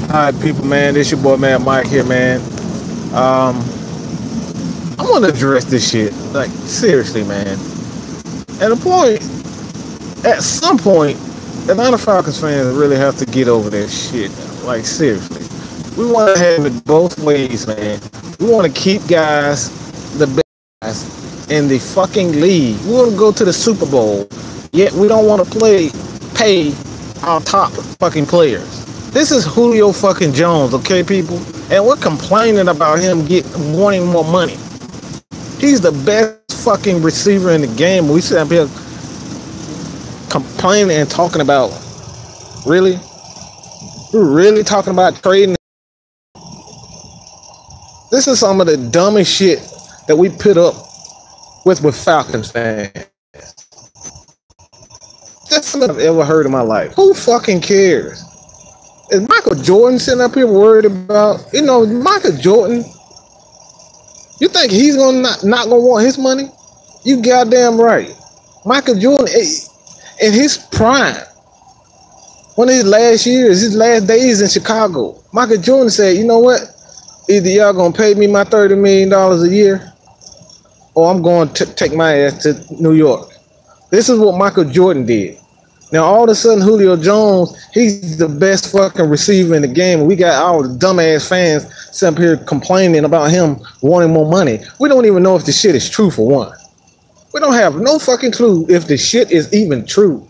All right, people, man. This your boy, man, Mike here, man. Um, I want to address this shit. Like, seriously, man. At a point, at some point, Atlanta Falcons fans really have to get over that shit. Like, seriously. We want to have it both ways, man. We want to keep guys, the best guys, in the fucking league. We want to go to the Super Bowl, yet we don't want to pay our top fucking players. This is Julio fucking Jones, okay, people? And we're complaining about him wanting more money. He's the best fucking receiver in the game. We sit up here complaining and talking about, really? We're really talking about trading? This is some of the dumbest shit that we put up with Falcons fans. That's something I've ever heard in my life. Who fucking cares? Is Michael Jordan sitting up here worried about, Michael Jordan? You think he's not gonna want his money? You goddamn right. Michael Jordan, in his prime, one of his last years, his last days in Chicago, Michael Jordan said, you know what? Either y'all gonna pay me my $30 million a year, or I'm going to take my ass to New York. This is what Michael Jordan did. Now, all of a sudden, Julio Jones, he's the best fucking receiver in the game. We got all the dumbass fans sitting up here complaining about him wanting more money. We don't even know if the shit is true, for one. We don't have no fucking clue if the shit is even true.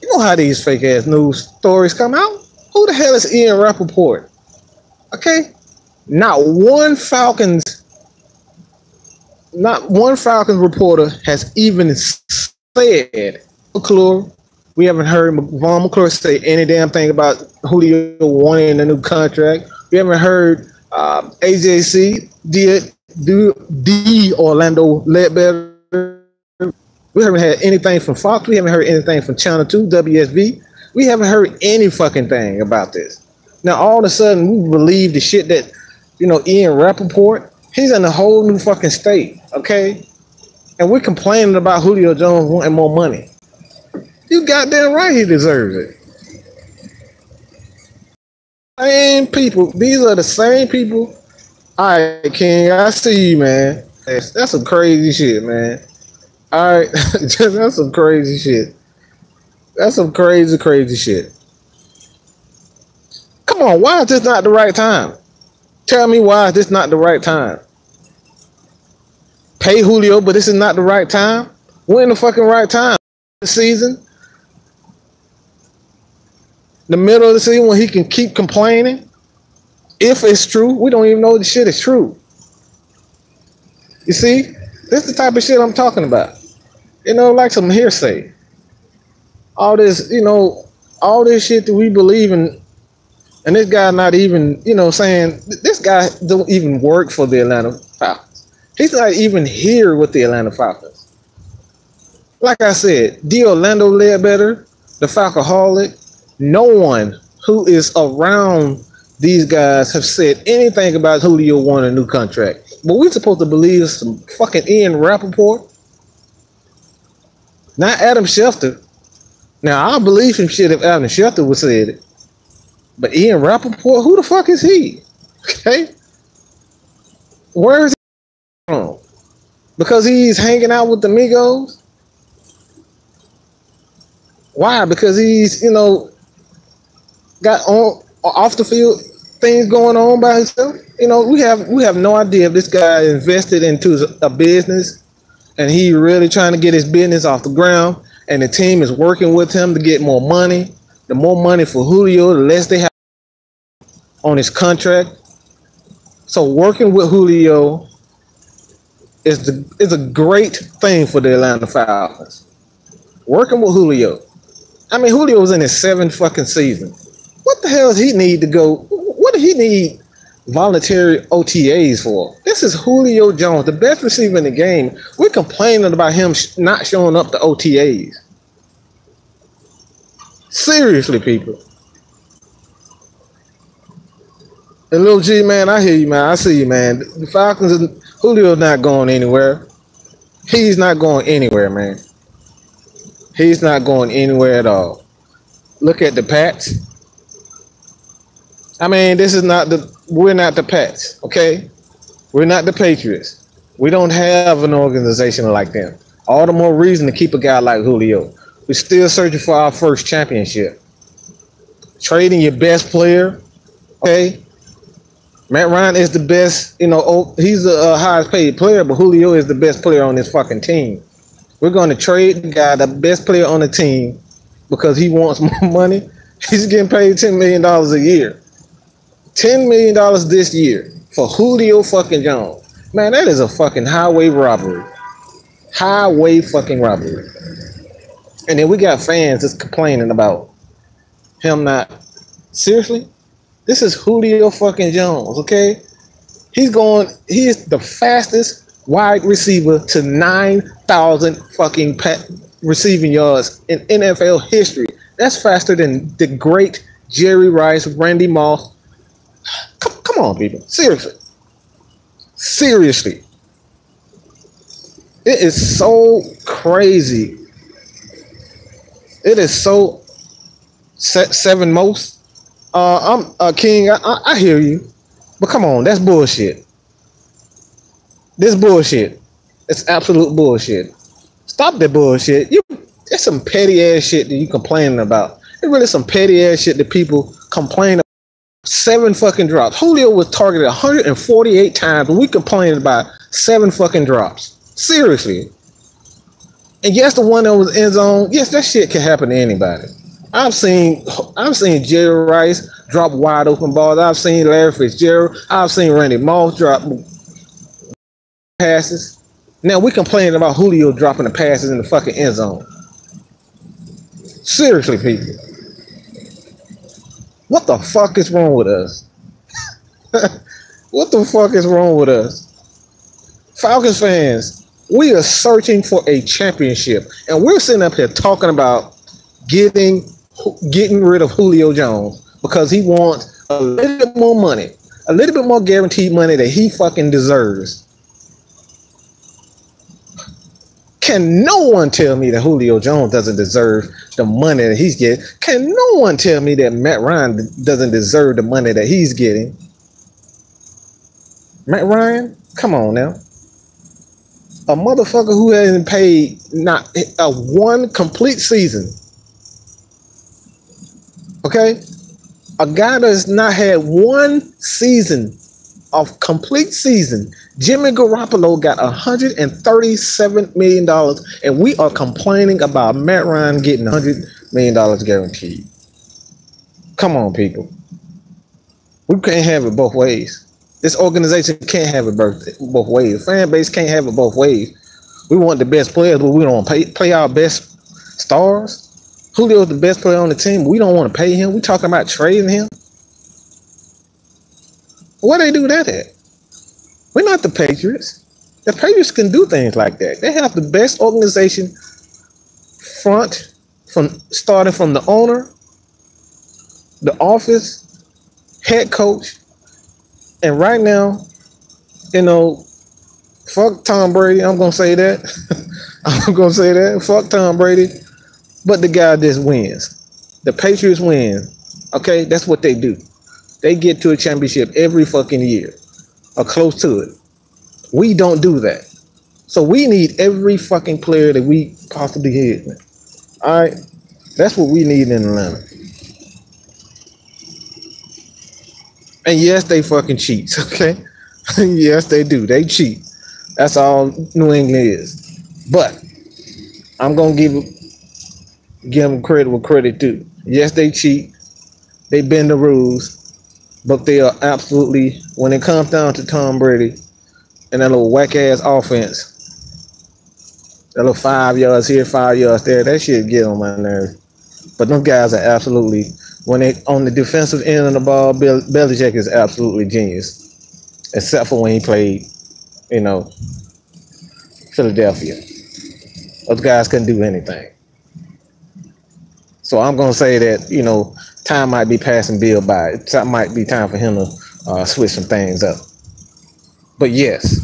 You know how these fake-ass news stories come out? Who the hell is Ian Rappaport? Okay? Not one Falcons reporter has even said McClure. We haven't heard Vaughn McClure say any damn thing about Julio wanting a new contract. We haven't heard AJC, D. Orlando Ledbetter. We haven't had anything from Fox. We haven't heard anything from Channel 2, WSB. We haven't heard any fucking thing about this. Now, all of a sudden, we believe the shit that, Ian Rappaport, he's in a whole new fucking state, okay? And we're complaining about Julio Jones wanting more money. You goddamn right he deserves it. Same people. These are the same people. All right, King, I see you, man. That's some crazy shit, man. All right, that's some crazy shit. That's some crazy, crazy shit. Come on, why is this not the right time? Tell me why is this not the right time? Pay Julio, but this is not the right time? When the fucking right time? The season? The middle of the season when he can keep complaining? If it's true, we don't even know the shit is true. You see? This is the type of shit I'm talking about. Like some hearsay. All this, all this shit that we believe in, and this guy not even, saying, this guy don't even work for the Atlanta Falcons. He's not even here with the Atlanta Falcons. Like I said, D. Orlando Ledbetter, the Falcoholic, no one who is around these guys have said anything about Julio wanting a new contract. But we're supposed to believe some fucking Ian Rappaport? Not Adam Schefter. Now, I'll believe him shit if Adam Schefter would say it. But Ian Rappaport, who the fuck is he? Okay? Where is he from? Because he's hanging out with the Migos? Why? Because he's, got off the field things going on by himself? We have no idea if this guy invested into a business and he really trying to get his business off the ground, and the team is working with him to get more money. The more money for Julio, the less they have on his contract. So working with Julio is a great thing for the Atlanta Falcons. Working with Julio. I mean, Julio was in his 7th fucking season. What the hell does he need to go? What do he need voluntary OTAs for? This is Julio Jones, the best receiver in the game. We're complaining about him not showing up to OTAs. Seriously, people. And Lil G, man, I hear you, man. I see you, man. The Falcons, Julio's not going anywhere. He's not going anywhere, man. He's not going anywhere at all. Look at the Pats. I mean, we're not the Pats, okay? We're not the Patriots. We don't have an organization like them. All the more reason to keep a guy like Julio. We're still searching for our first championship. Trading your best player, okay? Matt Ryan is the best, he's the highest paid player, but Julio is the best player on this fucking team. We're going to trade the guy, the best player on the team, because he wants more money. He's getting paid $10 million a year. $10 million this year for Julio fucking Jones. Man, that is a fucking highway robbery. Highway fucking robbery. And then we got fans that's complaining about him not. Seriously? This is Julio fucking Jones, okay? He is the fastest wide receiver to 9,000 fucking receiving yards in NFL history. That's faster than the great Jerry Rice, Randy Moss. Come on, people. Seriously. Seriously. It is so crazy. It is so seven most. I'm King. I hear you, but come on, that's bullshit. This bullshit. It's absolute bullshit. Stop that bullshit. It's some petty ass shit that you complaining about. It's really some petty ass shit that people complain about. 7 fucking drops. Julio was targeted 148 times, and we complained about 7 fucking drops. Seriously. And yes, the one that was end zone. Yes, that shit can happen to anybody. I've seen Jerry Rice drop wide open balls. I've seen Larry Fitzgerald. I've seen Randy Moss drop passes. Now we complaining about Julio dropping the passes in the fucking end zone. Seriously, people. What the fuck is wrong with us? What the fuck is wrong with us? Falcons fans, we are searching for a championship. And we're sitting up here talking about getting rid of Julio Jones because he wants a little bit more money, a little bit more guaranteed money that he fucking deserves. Can no one tell me that Julio Jones doesn't deserve the money that he's getting? Can no one tell me that Matt Ryan doesn't deserve the money that he's getting? Matt Ryan, come on now. A motherfucker who hasn't paid not a one complete season. Okay? A guy that's not had one season of complete season. Jimmy Garoppolo got $137 million, and we are complaining about Matt Ryan getting $100 million guaranteed. Come on, people. We can't have it both ways. This organization can't have it both ways. The fan base can't have it both ways. We want the best players, but we don't want to play our best stars. Julio's the best player on the team, but we don't want to pay him. We talking about trading him. Where they do that at? We're not the Patriots. The Patriots can do things like that. They have the best organization starting from the owner, the office, head coach, and right now, fuck Tom Brady. I'm gonna say that. I'm gonna say that. Fuck Tom Brady. But the guy just wins. The Patriots win. Okay, that's what they do. They get to a championship every fucking year, or close to it. We don't do that. So we need every fucking player that we possibly hit. All right, that's what we need in Atlanta. And yes, they fucking cheat. Okay, yes, they do. They cheat. That's all New England is. But I'm gonna give them credit where credit due. Yes, they cheat. They bend the rules. But they are absolutely, when it comes down to Tom Brady and that little whack-ass offense, that little 5 yards here, 5 yards there, that shit get on my nerves. But them guys are absolutely, when they on the defensive end of the ball, Belichick is absolutely genius. Except for when he played, Philadelphia. Those guys couldn't do anything. So I'm going to say that, time might be passing Bill by. It might be time for him to switch some things up. But yes,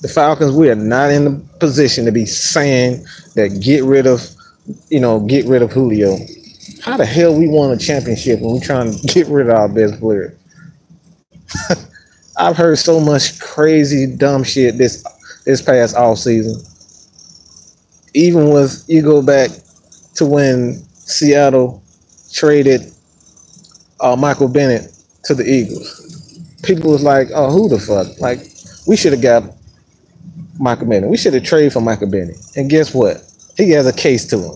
the Falcons, we are not in the position to be saying that get rid of Julio. How the hell we won a championship when we trying to get rid of our best player? I've heard so much crazy dumb shit this past off season. Even with you go back to when Seattle traded Michael Bennett to the Eagles. People was like, "Oh, who the fuck?" Like, we should have got Michael Bennett. We should have traded for Michael Bennett. And guess what? He has a case to him.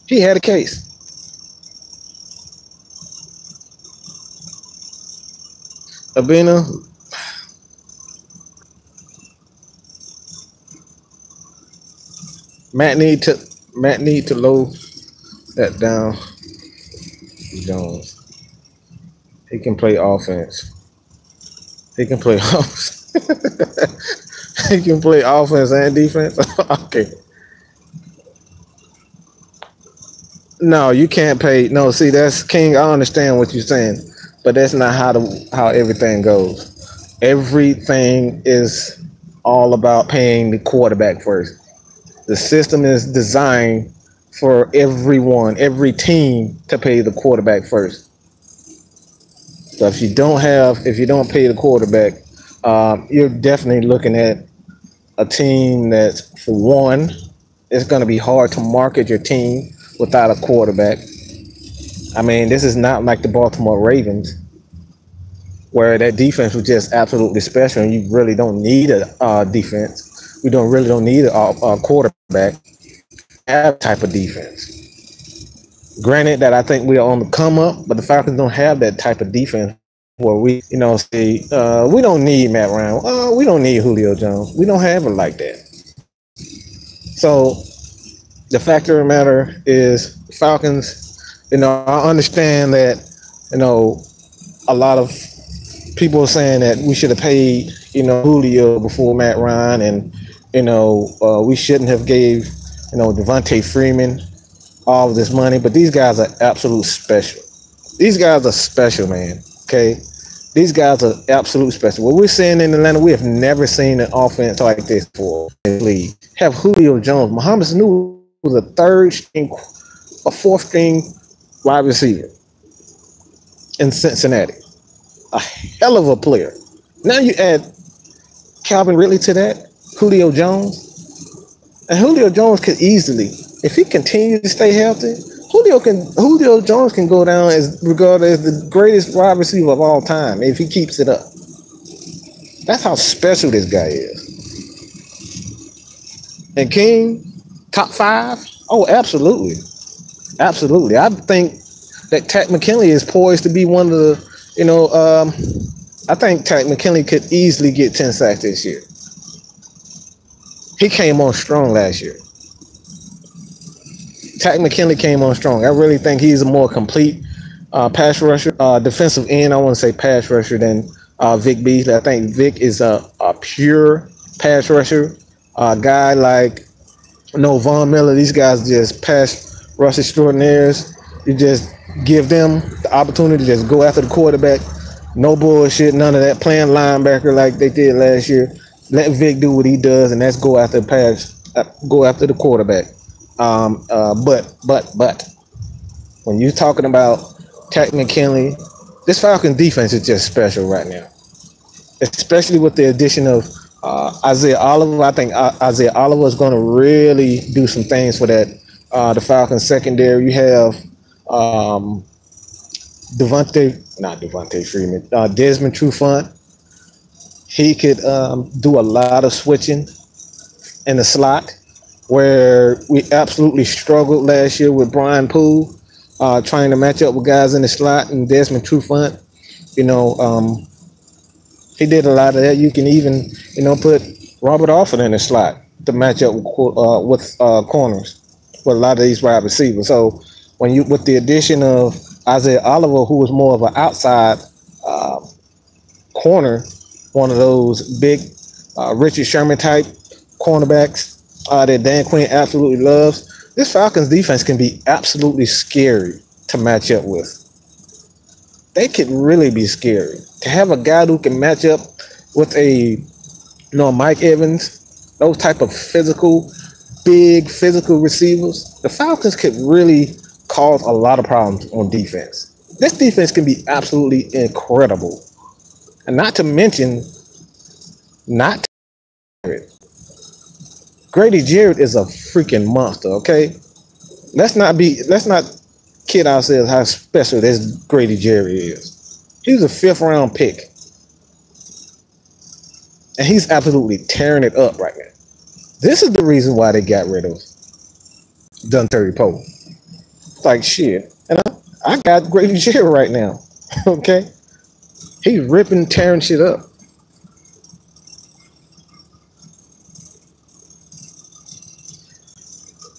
He had a case. Abena, Matt need to low that down. Jones. He can play offense. He can play offense. He can play offense and defense. Okay. No, you can't pay. No, see, that's King. I understand what you're saying, but that's not how everything goes. Everything is all about paying the quarterback first. The system is designed for everyone, every team to pay the quarterback first. So if you don't pay the quarterback, you're definitely looking at a team that, for one, it's going to be hard to market your team without a quarterback. I mean, this is not like the Baltimore Ravens, where that defense was just absolutely special, and you really don't need a defense. We don't really need a quarterback. That type of defense. Granted that I think we are on the come up, but the Falcons don't have that type of defense where we, say, we don't need Matt Ryan. We don't need Julio Jones. We don't have it like that. So the fact of the matter is, Falcons, I understand that, a lot of people are saying that we should have paid, Julio before Matt Ryan, and, we shouldn't have gave, Devontae Freeman all of this money, but these guys are absolute special. These guys are special, man. Okay, these guys are absolute special. What we're seeing in Atlanta, we have never seen an offense like this before in the league. Have Julio Jones, Mohamed Sanu was a fourth string wide receiver in Cincinnati. A hell of a player. Now you add Calvin Ridley to that, Julio Jones. And Julio Jones could easily, if he continues to stay healthy, Julio Jones can go down as regarded as the greatest wide receiver of all time if he keeps it up. That's how special this guy is. And King, top 5? Oh, absolutely. Absolutely. I think that Takk McKinley is poised to be one of the, I think Takk McKinley could easily get 10 sacks this year. He came on strong last year. Takk McKinley came on strong. I really think he's a more complete pass rusher, defensive end. I want to say pass rusher than Vic Beasley. I think Vic is a pure pass rusher. A guy like Von Miller. These guys just pass rush extraordinaires. You just give them the opportunity to just go after the quarterback. No bullshit, none of that. Playing linebacker like they did last year. Let Vic do what he does, and that's go after the quarterback. But when you're talking about Takk McKinley, this Falcons defense is just special right now, especially with the addition of Isaiah Oliver. I think Isaiah Oliver is going to really do some things for that the Falcons secondary. You have Desmond Trufant. He could do a lot of switching in the slot, where we absolutely struggled last year with Brian Poole trying to match up with guys in the slot, and Desmond Trufant. He did a lot of that. You can even, put Robert Alford in the slot to match up with corners with a lot of these wide receivers. So with the addition of Isaiah Oliver, who was more of an outside corner, one of those big Richard Sherman type cornerbacks that Dan Quinn absolutely loves, this Falcons defense can be absolutely scary to match up with. They could really be scary. To have a guy who can match up with a, Mike Evans, those type of big physical receivers, the Falcons could really cause a lot of problems on defense. This defense can be absolutely incredible. And not to mention, not Jarrett. Grady Jarrett is a freaking monster, okay? Let's not kid ourselves how special this Grady Jarrett is. He was a 5th round pick. And he's absolutely tearing it up right now. This is the reason why they got rid of Dontari Poe. Like shit. And I got Grady Jarrett right now. Okay? He's ripping, tearing shit up.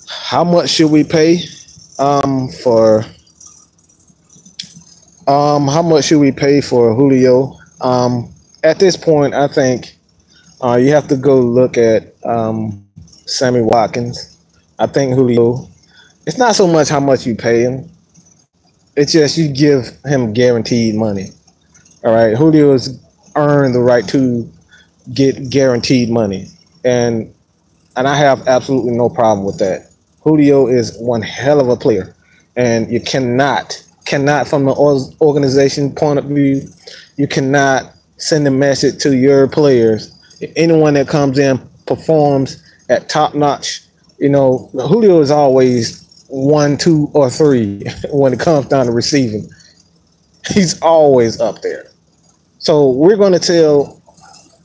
How much should we pay for how much should we pay for Julio? At this point, I think you have to go look at Sammy Watkins. I think Julio, it's not so much how much you pay him. It's just you give him guaranteed money. All right, Julio has earned the right to get guaranteed money, and I have absolutely no problem with that. Julio is one hell of a player, and you cannot from the organization point of view, you cannot send a message to your players. Anyone that comes in performs at top notch. You know, Julio is always 1, 2, or 3 when it comes down to receiving. He's always up there. So we're going to tell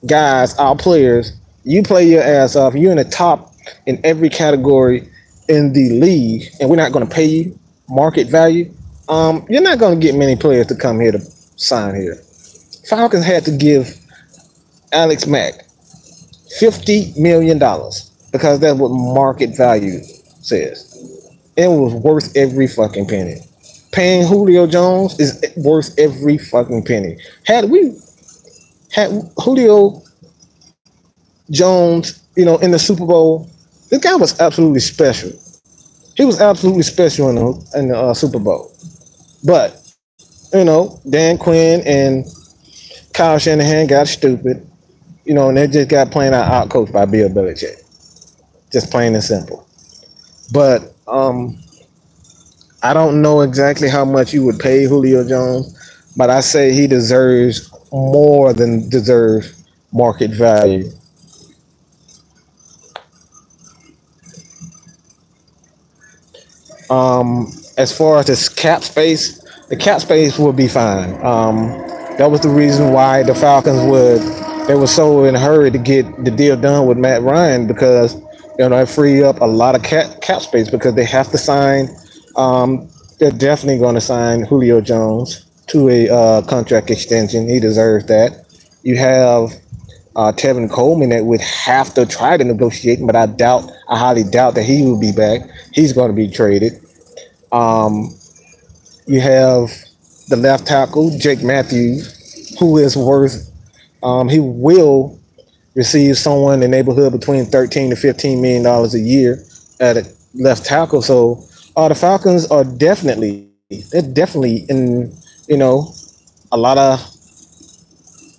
guys, our players, you play your ass off. You're in the top in every category in the league, and we're not going to pay you market value. You're not going to get many players to come here to sign here. Falcons had to give Alex Mack $50 million because that's what market value says. It was worth every fucking penny. Paying Julio Jones is worth every fucking penny. Had Julio Jones, in the Super Bowl, this guy was absolutely special. He was absolutely special in the Super Bowl. But, Dan Quinn and Kyle Shanahan got stupid, and they just got plain out coached by Bill Belichick. Just plain and simple. But I don't know exactly how much you would pay Julio Jones, but I say he deserves more than deserves market value. As far as the cap space would be fine. That was the reason why the Falcons they were so in a hurry to get the deal done with Matt Ryan, because it free up a lot of cap space, because they have to sign. They're definitely going to sign Julio Jones to a contract extension. He deserves that. You have Tevin Coleman that would have to try to negotiate, but I highly doubt that he will be back. He's going to be traded. You have the left tackle, Jake Matthews, who is worth, he will receive someone in the neighborhood between $13 to $15 million a year at a left tackle. So the Falcons are definitely in, a lot of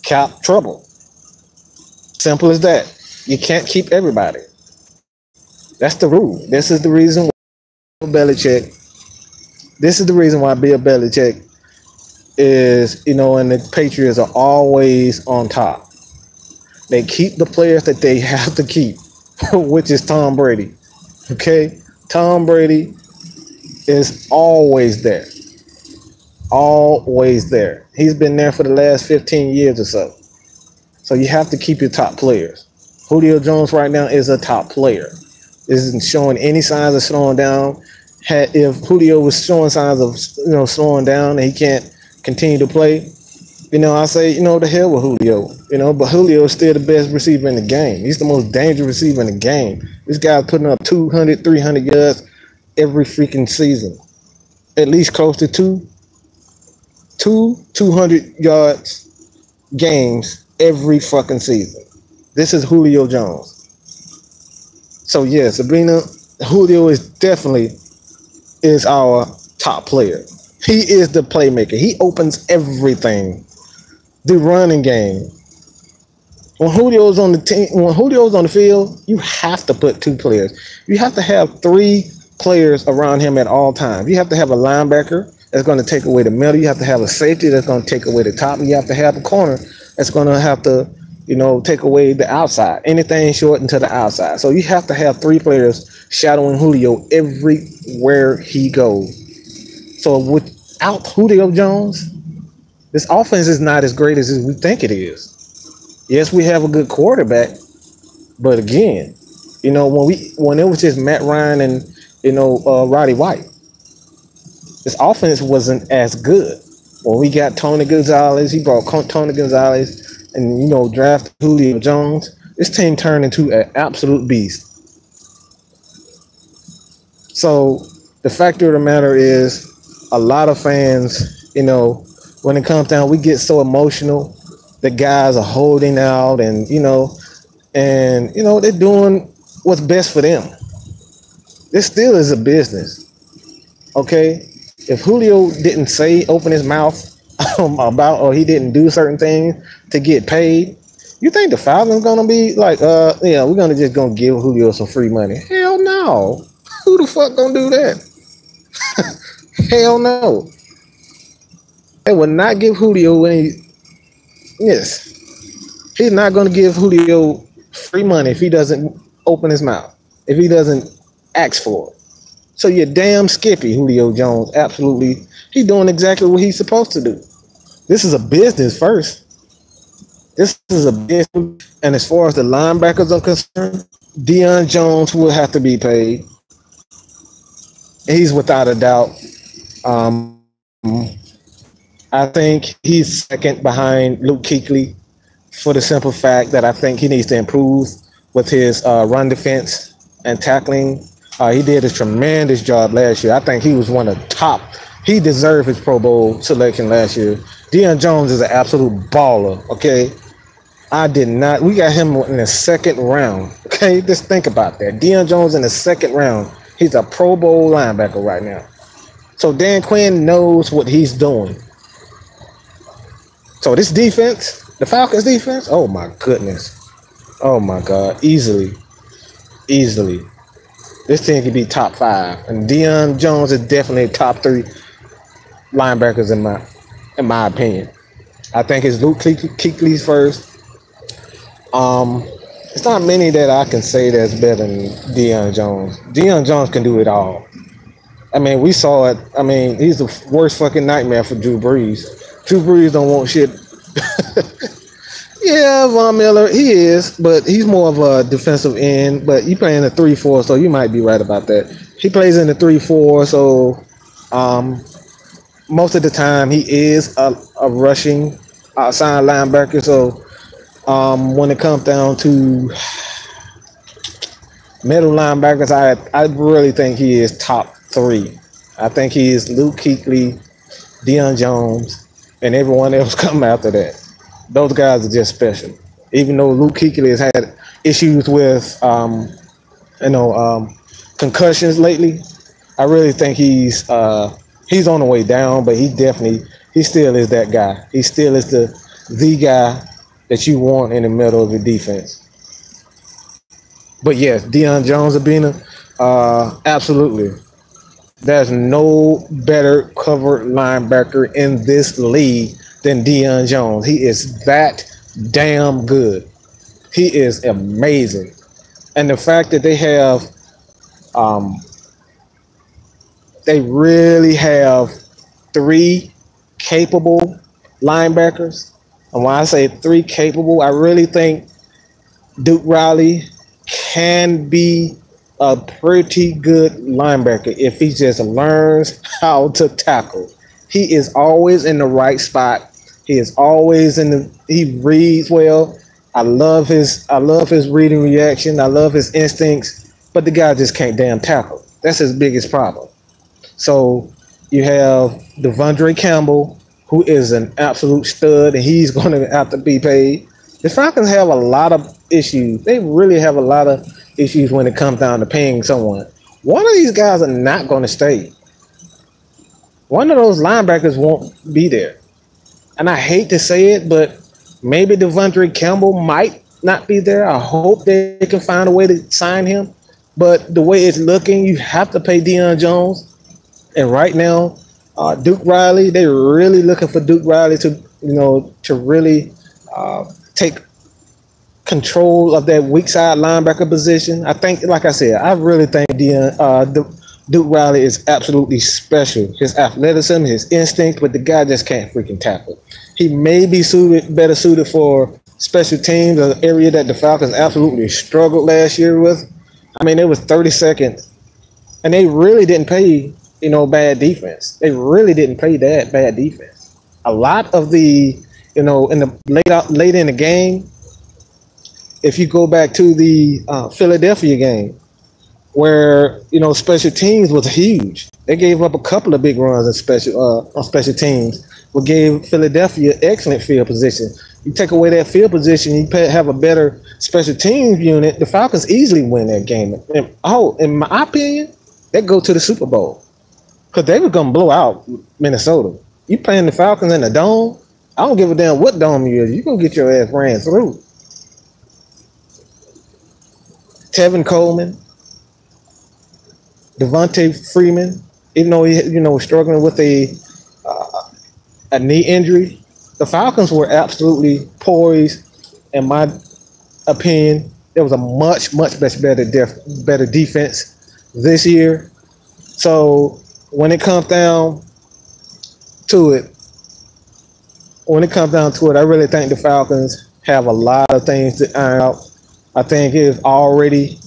cap trouble. Simple as that. You can't keep everybody. That's the rule. This is the reason why Bill Belichick is, and the Patriots are always on top. They keep the players that they have to keep, which is Tom Brady. Okay? Tom Brady is always there. Always there. He's been there for the last 15 years or so. So you have to keep your top players. Julio Jones right now is a top player. Isn't showing any signs of slowing down. If Julio was showing signs of slowing down and he can't continue to play, I say, the hell with Julio. But Julio is still the best receiver in the game. He's the most dangerous receiver in the game. This guy's putting up 200, 300 yards every freaking season. At least close to two 200 yards games every fucking season. This is Julio Jones. So yeah, Sabrina, Julio is our top player. He is the playmaker. He opens everything. The running game. When Julio's on the field, you have to put 2 players. You have to have 3 players around him at all times. You have to have a linebacker that's going to take away the middle. You have to have a safety that's going to take away the top. And you have to have a corner that's going to have to, take away the outside. Anything short into the outside. So you have to have three players shadowing Julio everywhere he goes. So without Julio Jones, this offense is not as great as we think it is. Yes, we have a good quarterback, but again, when it was just Matt Ryan and Roddy White, this offense wasn't as good. When we got Tony Gonzalez, he brought Tony Gonzalez, and drafted Julio Jones. This team turned into an absolute beast. So the fact of the matter is, a lot of fans, when it comes down, we get so emotional. The guys are holding out, and they're doing what's best for them. This still is a business, okay? If Julio didn't open his mouth about, or he didn't do certain things to get paid, you think the Falcons gonna be like, we're gonna give Julio some free money? Hell no. Who the fuck gonna do that? Hell no. They will not give Julio he's not gonna give Julio free money if he doesn't open his mouth, if he doesn't ask for it. So you're damn skippy, Julio Jones. Absolutely. He's doing exactly what he's supposed to do. This is a business first. This is a business. And as far as the linebackers are concerned, Deion Jones will have to be paid. He's without a doubt. I think he's second behind Luke Kuechly for the simple fact that I think he needs to improve with his run defense and tackling. He did a tremendous job last year. I think he was one of the top. He deserved his Pro Bowl selection last year. Deion Jones is an absolute baller, okay? We got him in the second round, okay? Just think about that. Deion Jones in the second round. He's a Pro Bowl linebacker right now. So Dan Quinn knows what he's doing. So this defense, the Falcons defense, oh my goodness. Oh my God, easily. This team could be top 5, and Deion Jones is definitely top 3 linebackers in my opinion. I think it's Luke Kuechly's first. It's not many that I can say that's better than Deion Jones. Deion Jones can do it all. I mean, we saw it. I mean, he's the worst fucking nightmare for Drew Brees. Drew Brees don't want shit. Yeah, Von Miller, he is, but he's more of a defensive end. But he playing a 3-4, so you might be right about that. He plays in the 3-4, so most of the time he is a rushing outside linebacker. So when it comes down to middle linebackers, I really think he is top 3. I think he is Luke Kuechly, Deion Jones, and everyone else come after that. Those guys are just special. Even though Luke Kuechly has had issues with, concussions lately, I really think he's on the way down. But he still is that guy. He still is the guy that you want in the middle of the defense. But yes, Deion Jones, absolutely. There's no better cover linebacker in this league than Deion Jones. He is that damn good. He is amazing. And the fact that they really have 3 capable linebackers. And when I say 3 capable, I really think Duke Riley can be a pretty good linebacker if he just learns how to tackle. He is always in the right spot. He is always he reads well. I love his reading reaction. I love his instincts, but the guy just can't damn tackle. That's his biggest problem. So you have Devondre Campbell, who is an absolute stud, and he's going to have to be paid. The Falcons have a lot of issues. They really have a lot of issues when it comes down to paying someone. One of these guys are not going to stay. One of those linebackers won't be there. And I hate to say it, but maybe Devondre Campbell might not be there. I hope they can find a way to sign him. But the way it's looking, you have to pay Deion Jones. And right now, Duke Riley, they're really looking for Duke Riley to, to really take control of that weak side linebacker position. I think, like I said, I really think Duke Riley is absolutely special. His athleticism, his instinct, but the guy just can't freaking tackle. He may be better suited for special teams, an area that the Falcons absolutely struggled last year with. I mean, it was 32nd, and they really didn't play, bad defense. They really didn't play that bad defense. A lot of the, in the late in the game, if you go back to the Philadelphia game, where special teams was huge. They gave up a couple of big runs on special teams, but gave Philadelphia excellent field position. You take away that field position, you have a better special teams unit. The Falcons easily win that game. And, in my opinion, they go to the Super Bowl because they were gonna blow out Minnesota. You playing the Falcons in the dome? I don't give a damn what dome you is. You gonna get your ass ran through. Tevin Coleman, Devontae Freeman, even though he, was struggling with a knee injury, the Falcons were absolutely poised. In my opinion, there was a much better defense this year. So when it comes down to it, I really think the Falcons have a lot of things to iron out. I think it's already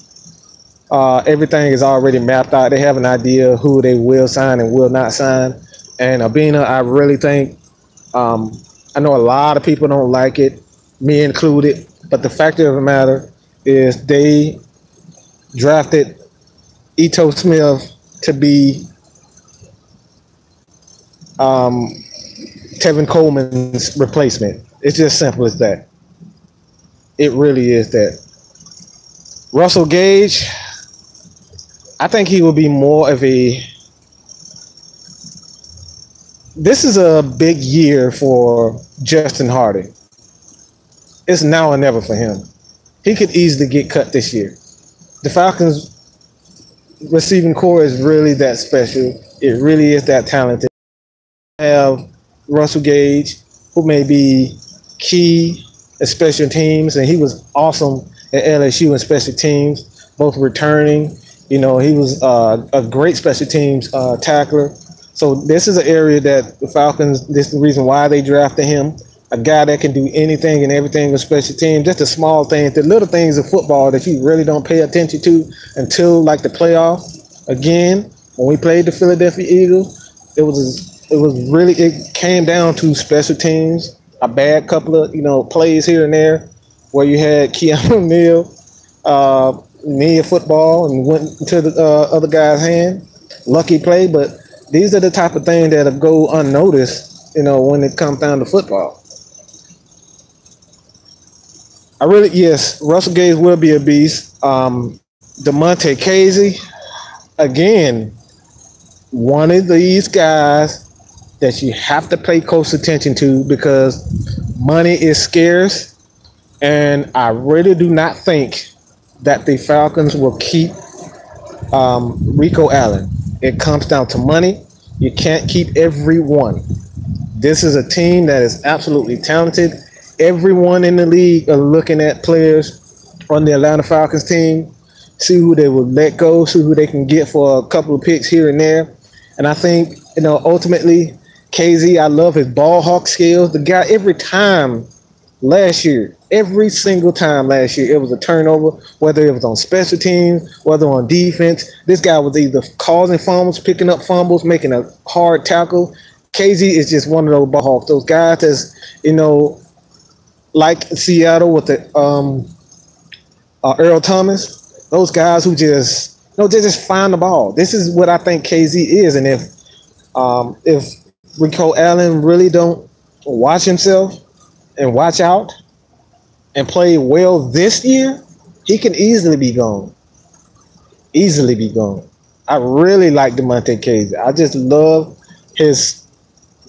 everything is already mapped out. They have an idea who they will sign and will not sign. And Abina, I really think, I know a lot of people don't like it, me included, but the fact of the matter is they drafted Ito Smith to be Tevin Coleman's replacement. It's just simple as that. It really is that. Russell Gage, I think he will be more of a. This is a big year for Justin Hardy. It's now or never for him. He could easily get cut this year. The Falcons' receiving core is really that special. It really is that talented. Have Russell Gage, who may be key at special teams, and he was awesome at LSU in special teams, both returning. He was a great special teams tackler. So this is an area that the Falcons, this is the reason why they drafted him, a guy that can do anything and everything with special teams, just the small things, the little things of football that you really don't pay attention to until like the playoff. Again, when we played the Philadelphia Eagles, it came down to special teams, a bad couple of, plays here and there where you had Keanu Neal, knee football and went into the other guy's hand. Lucky play, but these are the type of things that go unnoticed, when it comes down to football. Yes, Russell Gage will be a beast. DeMonte Casey, again, one of these guys that you have to pay close attention to because money is scarce, and I really do not think that the Falcons will keep Rico Allen. It comes down to money. You can't keep everyone. This is a team that is absolutely talented. Everyone in the league are looking at players on the Atlanta Falcons team, see who they will let go, see who they can get for a couple of picks here and there. And I think, ultimately, KZ, I love his ball hawk skills. The guy, every single time last year, it was a turnover, whether it was on special teams, whether on defense. This guy was either causing fumbles, picking up fumbles, making a hard tackle. KZ is just one of those ball hawks. Those guys that's, like Seattle with the Earl Thomas, those guys who just, they just find the ball. This is what I think KZ is. And if Rico Allen really don't watch himself and watch out and play well this year, he can easily be gone. Easily be gone. I really like DeMonte Casey. I just love his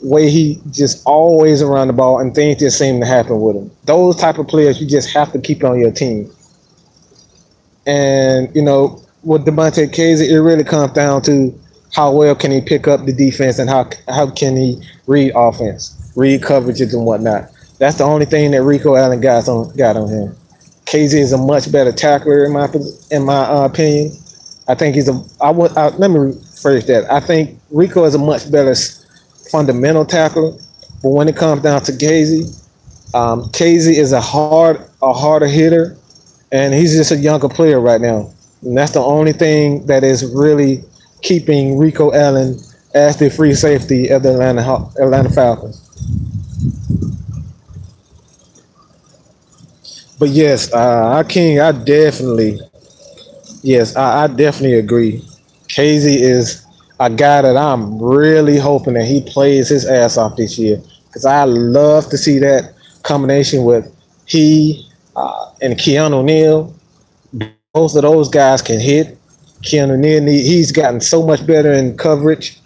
way he just always around the ball and things just seem to happen with him. Those type of players you just have to keep on your team. And, with Devontae Casey, it really comes down to how well can he pick up the defense and how can he read offense, read coverages and whatnot. That's the only thing that Rico Allen got on him. Casey is a much better tackler in my opinion. I think he's a. Let me rephrase that. I think Rico is a much better fundamental tackler, but when it comes down to Casey, Casey is a harder hitter, and he's just a younger player right now. And that's the only thing that is really keeping Rico Allen as the free safety of the Atlanta Falcons. But yes, I definitely agree. Casey is a guy that I'm really hoping that he plays his ass off this year because I love to see that combination with he and Keanu Neal. Both of those guys can hit. Keanu Neal, he's gotten so much better in coverage.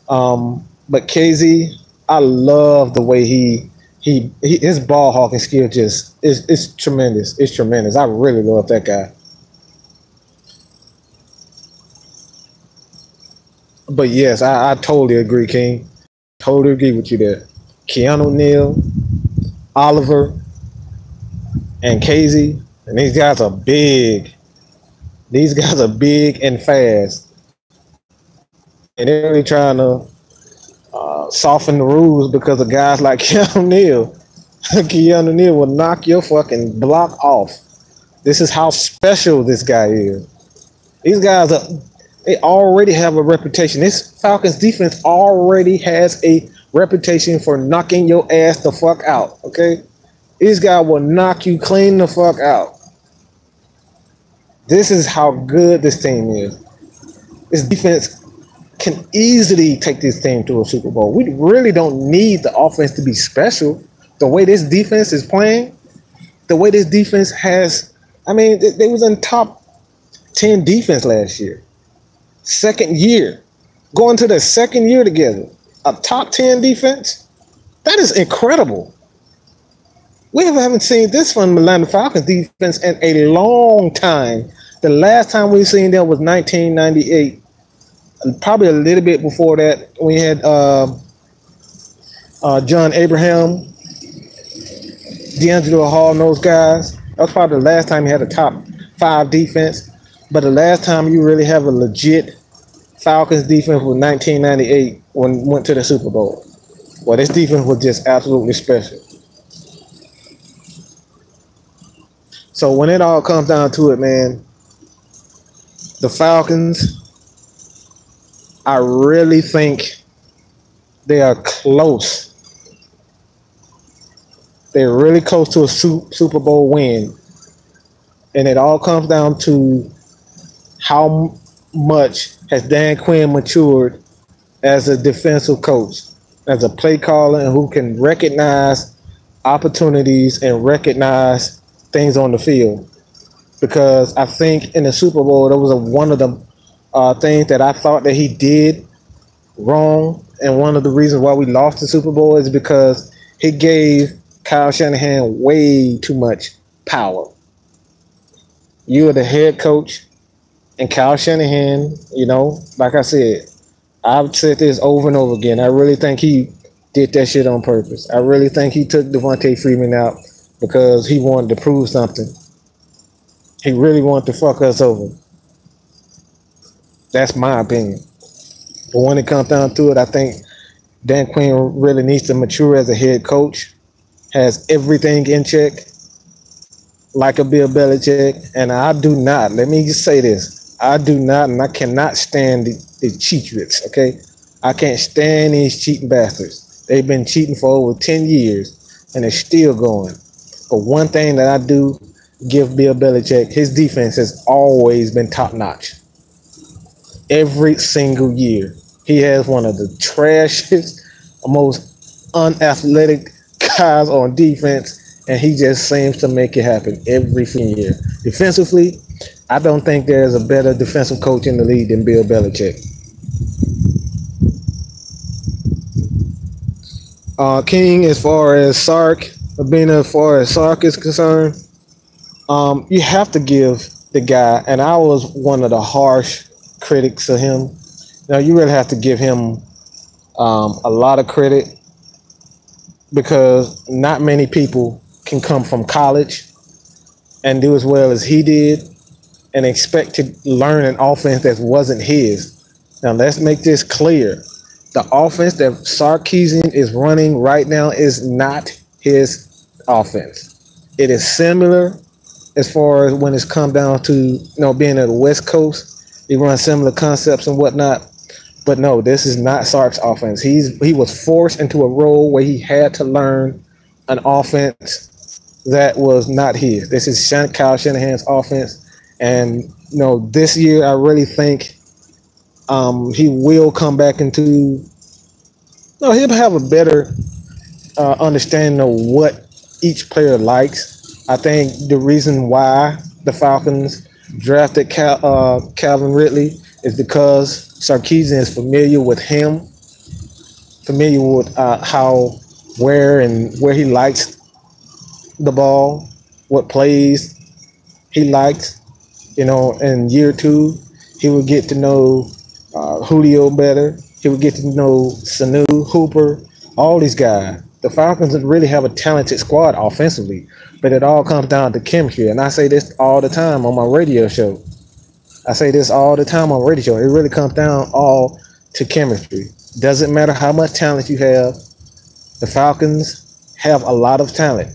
But Casey, I love the way he his ball hawking skill just is tremendous. It's tremendous. I really love that guy. But yes, I totally agree, King. Totally agree with you there. Keanu Neal, Oliver, and Casey, and these guys are big. These guys are big and fast, and they're really trying to soften the rules because of guys like Keanu Neal. Keanu Neal will knock your fucking block off. This is how special this guy is. These guys they already have a reputation. This Falcons defense already has a reputation for knocking your ass the fuck out. Okay, these guys will knock you clean the fuck out. This is how good this team is. This defense can easily take this team to a Super Bowl. We really don't need the offense to be special. The way this defense is playing, the way this defense has, I mean, they was in top 10 defense last year. Second year. Going to the second year together. A top 10 defense? That is incredible. We haven't seen this from the Atlanta Falcons defense in a long time. The last time we seen them was 1998. And probably a little bit before that, we had John Abraham, D'Angelo Hall, and those guys. That was probably the last time you had a top 5 defense. But the last time you really have a legit Falcons defense was 1998 when we went to the Super Bowl. Well, this defense was just absolutely special. So when it all comes down to it, man, the Falcons, I really think they are close. They're really close to a Super Bowl win. And it all comes down to how much has Dan Quinn matured as a defensive coach, as a play caller, and who can recognize opportunities and recognize things on the field. Because I think in the Super Bowl, that was one of the things that I thought that he did wrong. And one of the reasons why we lost the Super Bowl is because he gave Kyle Shanahan way too much power. You are the head coach, and Kyle Shanahan, like I said, I've said this over and over again. I really think he did that shit on purpose. I really think he took Devontae Freeman out because he wanted to prove something. He really wanted to fuck us over. That's my opinion. But when it comes down to it, I think Dan Quinn really needs to mature as a head coach, has everything in check, like a Bill Belichick. And I do not, let me just say this, I do not, and I cannot stand the cheatriots, okay? I can't stand these cheating bastards. They've been cheating for over 10 years, and they're still going. But one thing that I do give Bill Belichick, his defense has always been top-notch. Every single year. He has one of the trashiest, most unathletic guys on defense, and he just seems to make it happen every single year. Defensively, I don't think there's a better defensive coach in the league than Bill Belichick. King, as far as Sark is concerned, you have to give the guy, and I was one of the harsh critics of him. Now you really have to give him a lot of credit because not many people can come from college and do as well as he did and expect to learn an offense that wasn't his. Now let's make this clear. The offense that Sarkisian is running right now is not his offense. It is similar as far as when it's come down to being at the West Coast. He runs similar concepts and whatnot. But no, this is not Sark's offense. He was forced into a role where he had to learn an offense that was not his. This is Kyle Shanahan's offense. And this year I really think he will come back into. No, he'll have a better understanding of what each player likes. I think the reason why the Falcons drafted Calvin Ridley is because Sarkisian is familiar with him, familiar with where he likes the ball, what plays he likes. In year 2, he would get to know Julio better. He would get to know Sanu, Hooper, all these guys. The Falcons really have a talented squad offensively, but it all comes down to chemistry. And I say this all the time on my radio show. It really comes down all to chemistry. Doesn't matter how much talent you have. The Falcons have a lot of talent.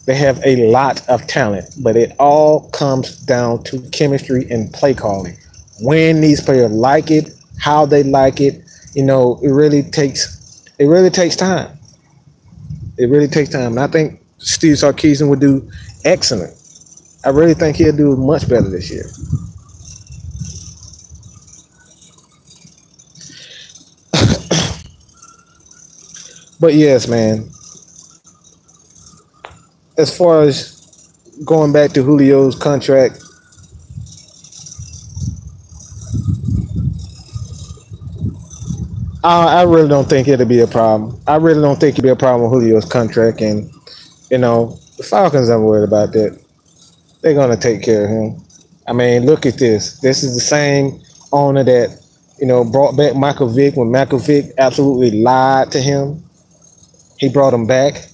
They have a lot of talent, but it all comes down to chemistry and play calling. When these players like it, how they like it, it really takes time. It really takes time. And I think Steve Sarkisian would do excellent. I really think he'll do much better this year. But yes, man. As far as going back to Julio's contract, I really don't think it'll be a problem. I really don't think it'll be a problem with Julio's contract. And, the Falcons aren't worried about that. They're going to take care of him. I mean, look at this. This is the same owner that, brought back Michael Vick when Michael Vick absolutely lied to him. He brought him back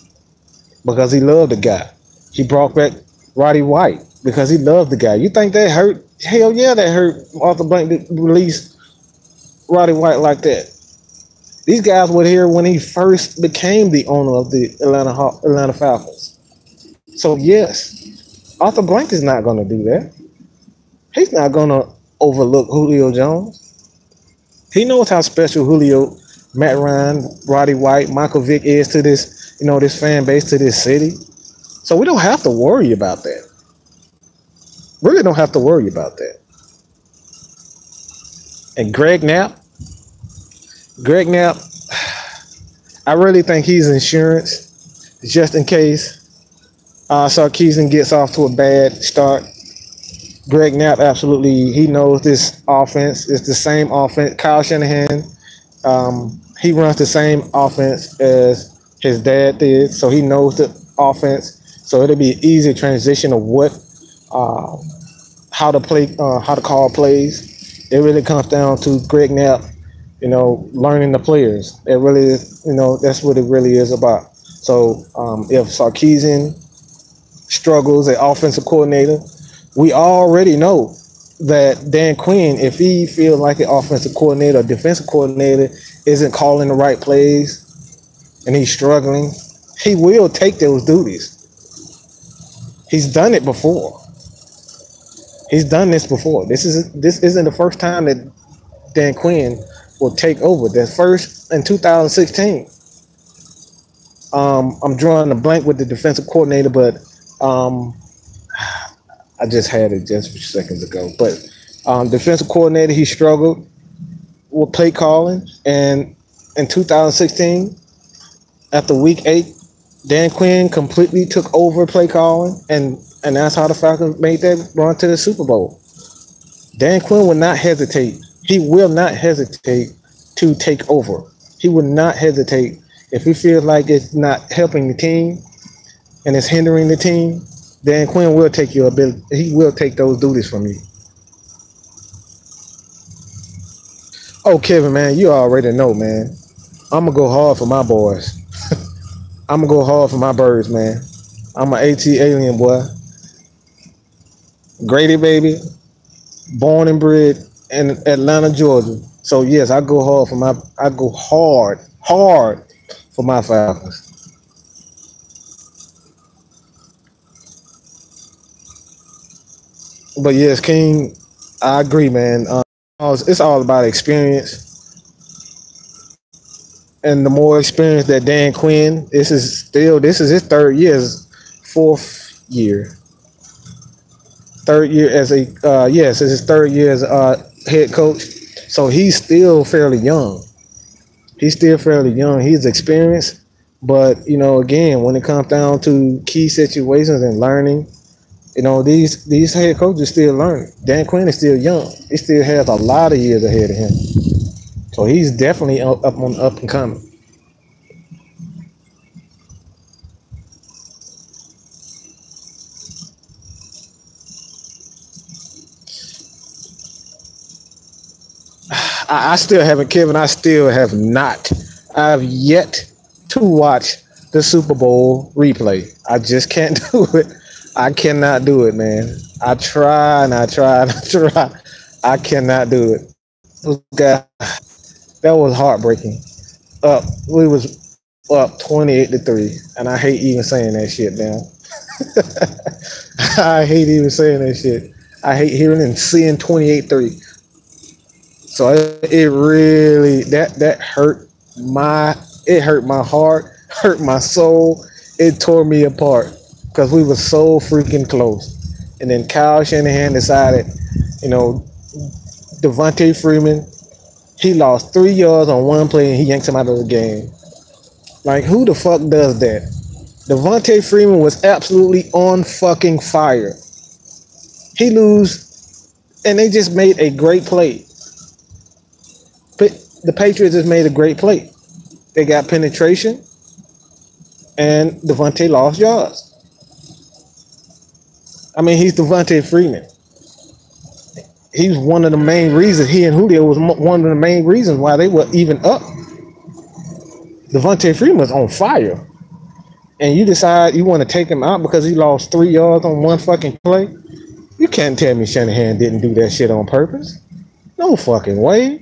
because he loved the guy. He brought back Roddy White because he loved the guy. You think that hurt? Hell yeah, that hurt Arthur Blank to release Roddy White like that. These guys were here when he first became the owner of the Atlanta Falcons. So yes, Arthur Blank is not going to do that. He's not going to overlook Julio Jones. He knows how special Julio, Matt Ryan, Roddy White, Michael Vick is to this, this fan base, to this city. So we don't have to worry about that. Really don't have to worry about that. And Greg Knapp, I really think he's insurance just in case Sarkisian gets off to a bad start. Greg Knapp, absolutely, he knows this offense. It's the same offense. Kyle Shanahan, he runs the same offense as his dad did, so he knows the offense. So it'll be an easy transition of how to play, how to call plays. It really comes down to Greg Knapp, learning the players. It really is, that's what it really is about. So if Sarkisian struggles as offensive coordinator, we already know that Dan Quinn, if he feels like an offensive coordinator or defensive coordinator isn't calling the right plays and he's struggling, he will take those duties. He's done it before. He's done this before. This isn't the first time that Dan Quinn will take over. The first in 2016. I'm drawing a blank with the defensive coordinator, but I just had it just a few seconds ago. But defensive coordinator, he struggled with play calling, and in 2016, after week 8, Dan Quinn completely took over play calling, and that's how the Falcons made that run to the Super Bowl. Dan Quinn will not hesitate. He will not hesitate to take over. He will not hesitate if he feels like it's not helping the team and it's hindering the team. Dan Quinn will take your ability. He will take those duties from you. Oh, Kevin, man, you already know, man. I'm gonna go hard for my boys. I'm gonna go hard for my birds, man. I'm an AT alien boy, Grady baby, born and bred in Atlanta, Georgia. So yes, I go hard for my Falcons. But yes, King, I agree, man. It's all about experience, and the more experience that Dan Quinn, this is his third year, fourth year, third year as a yes, it's his third year as head coach. So he's still fairly young. He's still fairly young. He's experienced, but again, when it comes down to key situations and learning, these head coaches still learning. Dan Quinn is still young. He still has a lot of years ahead of him. So he's definitely up and coming. I still haven't, Kevin. I still have not. I've yet to watch the Super Bowl replay. I just can't do it. I cannot do it, man. I try and I try and I try. I cannot do it. Those guys, that was heartbreaking. We was up 28-3, and I hate even saying that shit now. I hate even saying that shit. I hate hearing and seeing 28-3. So it really that hurt my heart, hurt my soul. It tore me apart because we were so freaking close. And then Kyle Shanahan decided, you know, Devontae Freeman, he lost 3 yards on one play and he yanked him out of the game. Like, who the fuck does that? Devontae Freeman was absolutely on fucking fire. He lose, and they just made a great play. But the Patriots just made a great play. They got penetration, and Devontae lost yards. I mean, he's Devontae Freeman. He's one of the main reasons. He and Julio was one of the main reasons why they were even up. Devontae Freeman was on fire. And you decide you want to take him out because he lost 3 yards on one fucking play? You can't tell me Shanahan didn't do that shit on purpose. No fucking way.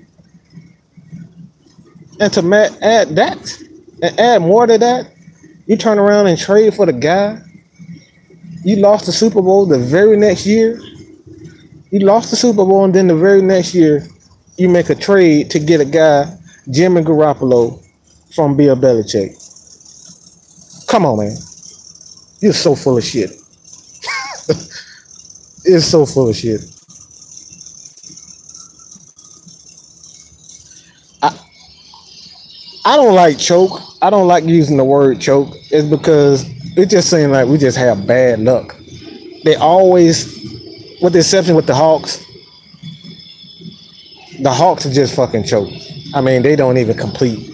And to add that, and add more to that, you turn around and trade for the guy. You lost the Super Bowl the very next year. You lost the Super Bowl, and then the very next year, you make a trade to get a guy, Jimmy Garoppolo, from Bill Belichick. Come on, man. You're so full of shit. It's so full of shit. I don't like choke. I don't like using the word choke. It's because it just seems like we just have bad luck. They always, with the exception with the Hawks are just fucking choke. I mean, they don't even complete.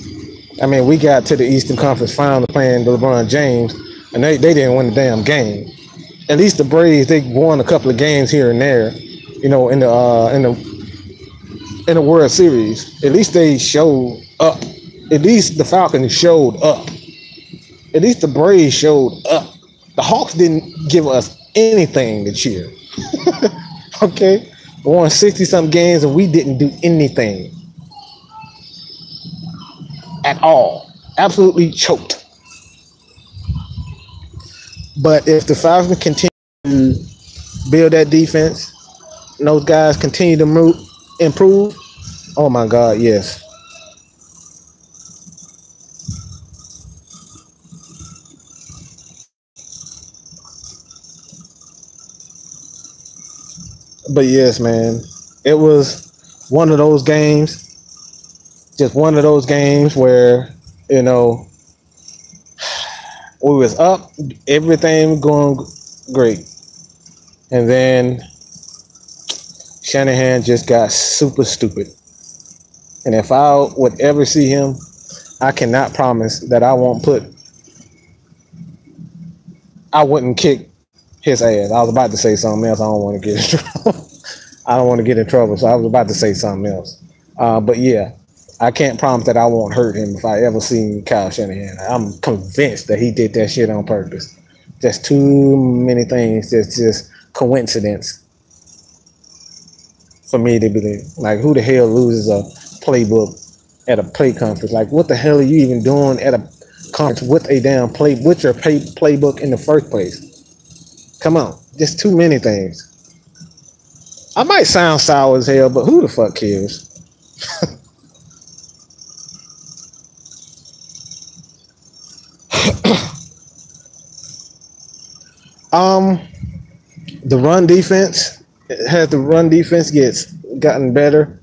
I mean, we got to the Eastern Conference Final playing LeBron James, and they didn't win the damn game. At least the Braves, they won a couple of games here and there, you know, in the World Series. At least they showed up. At least the Falcons showed up. At least the Braves showed up. The Hawks didn't give us anything to cheer. Okay? We won 60-something games and we didn't do anything at all. Absolutely choked. But if the Falcons continue to build that defense and those guys continue to improve, oh my God, yes. But yes, man, it was one of those games, just one of those games where, you know, we was up, everything going great. And then Shanahan just got super stupid. And if I would ever see him, I cannot promise that I wouldn't kick his ass. I was about to say something else. I don't want to get in trouble. I don't want to get in trouble, so I was about to say something else. But yeah, I can't promise that I won't hurt him if I ever see Kyle Shanahan. I'm convinced that he did that shit on purpose. Just too many things that's just coincidence for me to believe. Like, who the hell loses a playbook at a play conference? Like, what the hell are you even doing at a conference with a damn with your playbook in the first place? Come on, just too many things. I might sound sour as hell, but who the fuck cares? um, the run defense gets gotten better.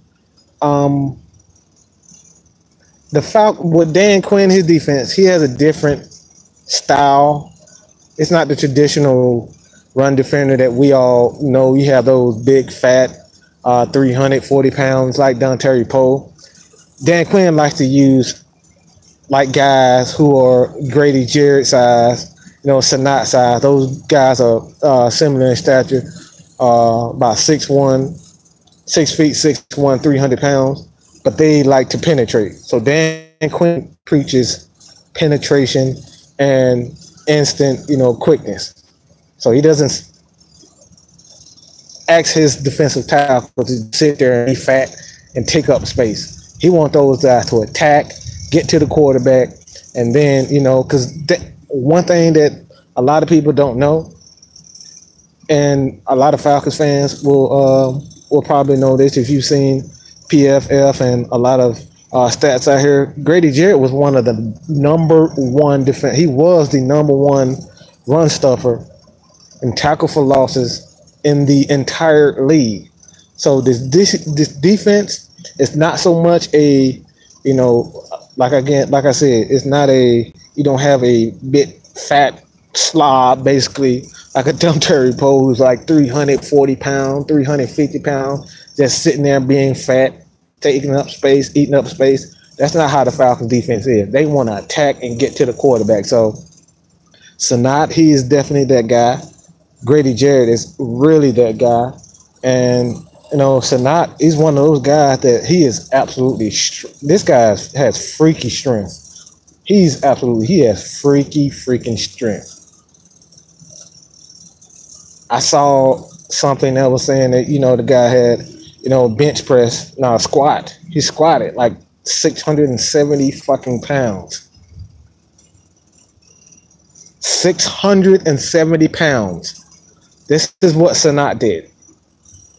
The Falcon with Dan Quinn, his defense, he has a different style. It's not the traditional run defender that we all know. You have those big, fat, 340 pounds like Dontari Poe. Dan Quinn likes to use like guys who are Grady Jarrett size, Sanat size. Those guys are similar in stature, about 6'1", 6 feet, 6'1", 300 pounds, but they like to penetrate. So Dan Quinn preaches penetration and instant, quickness. So he doesn't ask his defensive tackle to sit there and be fat and take up space. He wants those guys to attack, get to the quarterback, and then, because one thing that a lot of people don't know, and a lot of Falcons fans will probably know this if you've seen PFF and a lot of stats out here. Grady Jarrett was one of the number one defense. He was the number one run stuffer and tackle for losses in the entire league. So this defense is not so much a, like I said, it's not a, you don't have a big fat slob basically like a Dontari Poe who's like 340 pounds, 350 pounds, just sitting there being fat, taking up space, eating up space. That's not how the Falcons defense is. They want to attack and get to the quarterback. So Sanat, he is definitely that guy. Grady Jarrett is really that guy. And, Sanat, he's one of those guys that he is absolutely, this guy has freaky strength. He has freaking strength. I saw something that was saying that, the guy had, bench press, squat. He squatted like 670 fucking pounds. 670 pounds. This is what Sanat did.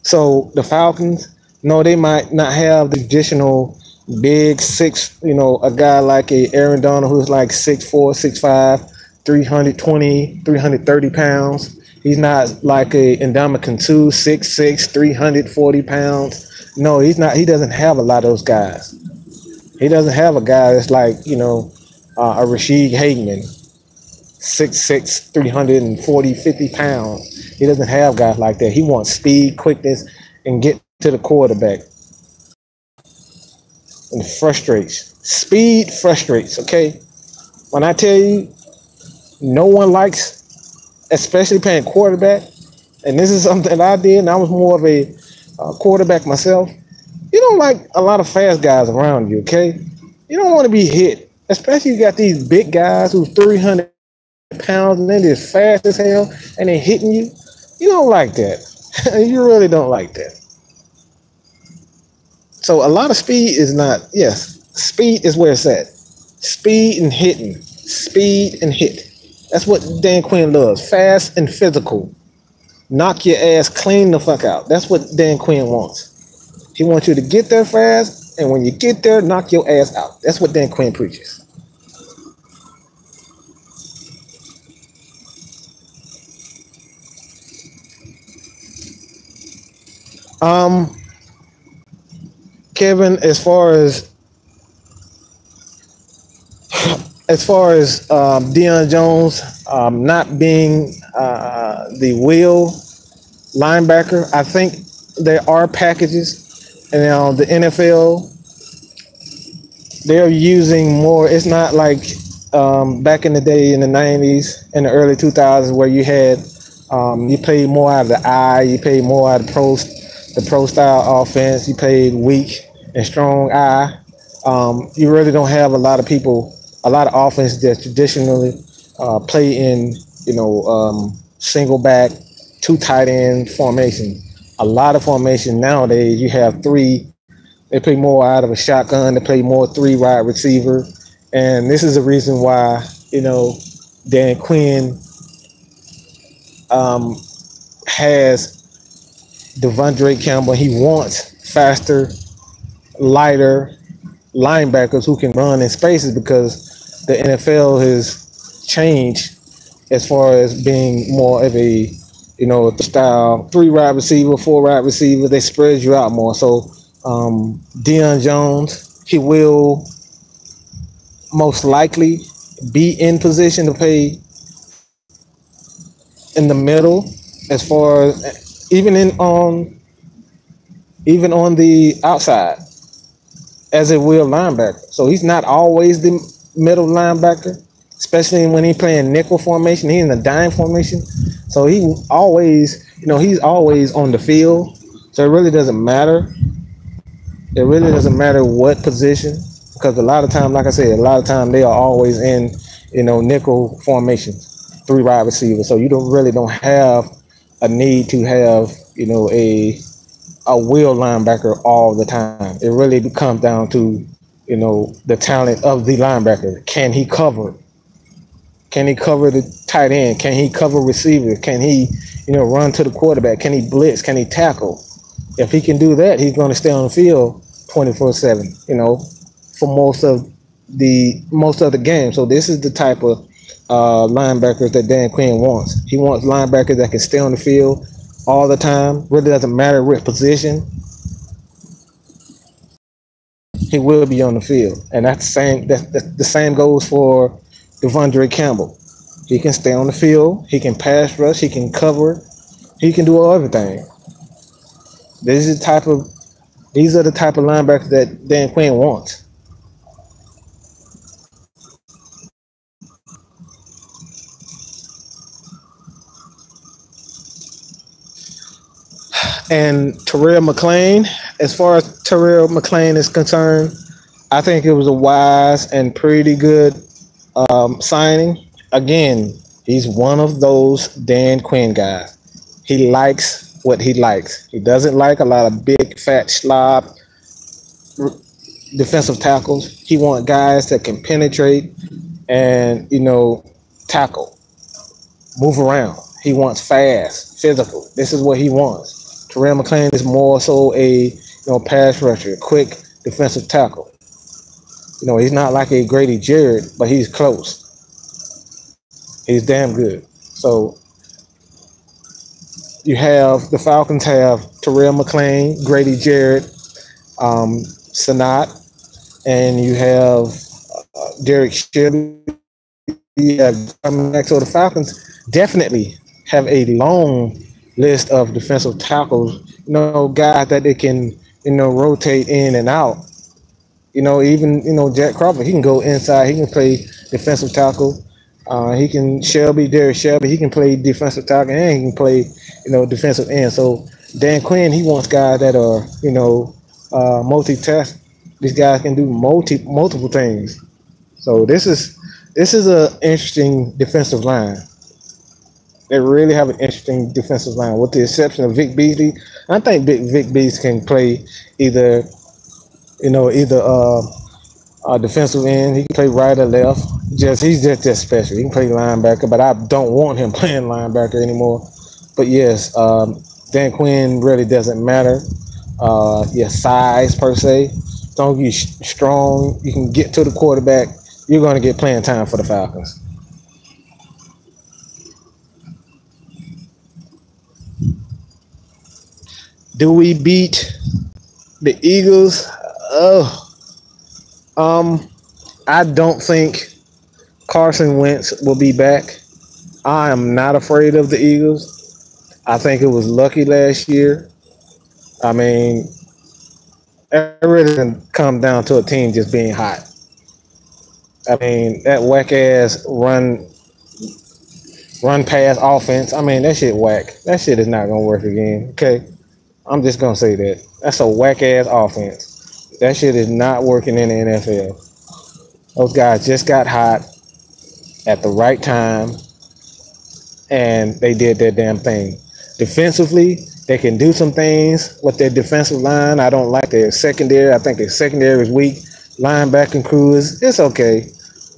So the Falcons, they might not have the additional big six, a guy like a Aaron Donald who's like 6'4", 6'5", 320, 330 pounds. He's not like a Ndamukong Suh, 6'6", 340 pounds. No, he's not. He doesn't have a lot of those guys. He doesn't have a guy that's like, a Rashid Hageman, 6'6", 340, 50 pounds. He doesn't have guys like that. He wants speed, quickness, and get to the quarterback. And frustrates. Speed frustrates, okay? When I tell you, no one likes, especially playing quarterback, and this is something that I did, and I was more of a quarterback myself. You don't like a lot of fast guys around you, okay? You don't want to be hit, especially you got these big guys who's 300 pounds and they're just fast as hell and they're hitting you. You don't like that. You really don't like that. So a lot of speed is not, speed is where it's at. Speed and hitting. Speed and hit. That's what Dan Quinn loves. Fast and physical. Knock your ass clean the fuck out. That's what Dan Quinn wants. He wants you to get there fast, and when you get there, knock your ass out. That's what Dan Quinn preaches. Kevin, as far as Deion Jones not being the will linebacker, I think there are packages, and the NFL, they're using more. It's not like back in the day in the 90s and the early 2000s where you had You played more out of the eye. You played more out of the pro style offense. You played weak and strong eye. You really don't have a lot of offense that traditionally play in, single back, two tight end formation. A lot of formation nowadays, you have three. They play more out of a shotgun. They play more three wide receiver, and this is the reason why Dan Quinn has Devondre Campbell. He wants faster, lighter linebackers who can run in spaces because the NFL has changed as far as being more of a style three wide receiver, four wide receiver. They spread you out more. So Deion Jones, he will most likely be in position to play in the middle, as far as even on the outside as a will linebacker. So he's not always the middle linebacker, especially when he's playing nickel formation. He's in the dime formation, so he's always on the field. So it really doesn't matter. It really doesn't matter what position, because a lot of time, like I said, a lot of time they are always in nickel formations, three wide receivers. So you don't have a need to have a will linebacker all the time. It really comes down to the talent of the linebacker. Can he cover? Can he cover the tight end? Can he cover receiver? Can he run to the quarterback? Can he blitz? Can he tackle? If he can do that, he's going to stay on the field 24/7. For most of the game. So this is the type of linebackers that Dan Quinn wants. He wants linebackers that can stay on the field all the time. Really doesn't matter which position. He will be on the field, and that's the same. The same goes for Devondre Campbell. He can stay on the field. He can pass rush. He can cover. He can do everything. This is the type of These are the type of linebackers that Dan Quinn wants. And Terrell McClain, as far as Terrell McClain is concerned, I think it was a wise and pretty good signing. Again, he's one of those Dan Quinn guys. He likes what he likes. He doesn't like a lot of big, fat slob defensive tackles. He wants guys that can penetrate and, tackle, move around. He wants fast, physical. This is what he wants. Terrell McClain is more so a pass rusher, quick defensive tackle. He's not like a Grady Jarrett, but he's close. He's damn good. So the Falcons have Terrell McClain, Grady Jarrett, Sanat, and you have Derek Shelby. Coming back. So the Falcons definitely have a long list of defensive tackles, guys that they can, rotate in and out. Even, Jack Crawford, he can go inside. He can play defensive tackle. Derek Shelby, he can play defensive tackle and he can play, defensive end. So Dan Quinn, he wants guys that are, multitask. These guys can do multiple things. So this is an interesting defensive line. They really have an interesting defensive line, with the exception of Vic Beasley. I think Vic Beasley can play either defensive end. He can play right or left. He's just special. He can play linebacker, but I don't want him playing linebacker anymore. But yes, Dan Quinn really doesn't matter. Your size per se. As long as you're strong, you can get to the quarterback. You're going to get playing time for the Falcons. Do we beat the Eagles? I don't think Carson Wentz will be back. I am not afraid of the Eagles. I think it was lucky last year. I mean, it really didn't come down to a team just being hot. I mean, that whack ass run run pass offense. I mean, that shit whack. That shit is not gonna work again. Okay, I'm just gonna say that. That's a whack ass offense. That shit is not working in the NFL. Those guys just got hot at the right time, and they did their damn thing. Defensively, they can do some things with their defensive line. I don't like their secondary. I think their secondary is weak. Linebacking crew is it's okay,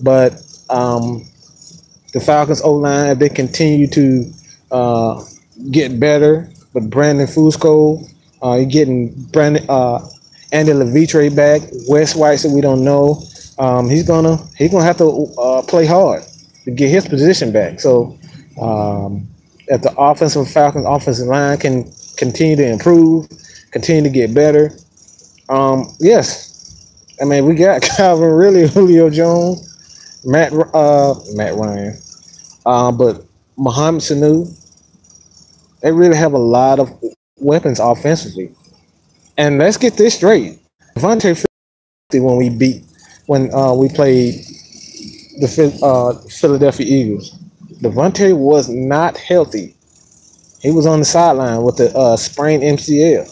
but the Falcons O line, if they continue to get better with Brandon Fusco, you're getting Andy Levitre back. Wes White, so we don't know. He's gonna have to play hard to get his position back. So if the Falcons offensive line can continue to improve, continue to get better, yes, I mean we got Calvin really Julio Jones, Matt Ryan, but Mohamed Sanu, they really have a lot of weapons offensively. And let's get this straight: Devontae when we played the Philadelphia Eagles, Devontae was not healthy. He was on the sideline with the sprained MCL.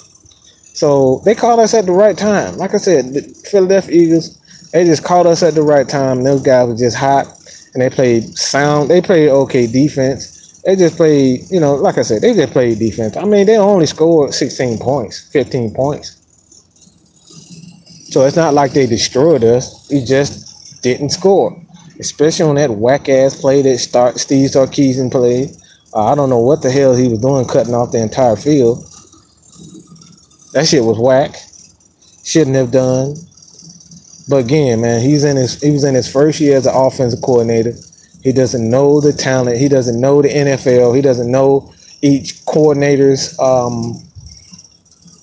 So they caught us at the right time. Like I said, the Philadelphia Eagles, they just caught us at the right time. Those guys were just hot, and they played sound. They played okay defense. They just played, like I said, they just played defense. I mean, they only scored 16 points, 15 points. So it's not like they destroyed us. We just didn't score, especially on that whack-ass play that Steve Sarkisian played. I don't know what the hell he was doing cutting off the entire field. That shit was whack. Shouldn't have done. But again, man, he was in his first year as an offensive coordinator. He doesn't know the talent. He doesn't know the NFL. He doesn't know each coordinator's.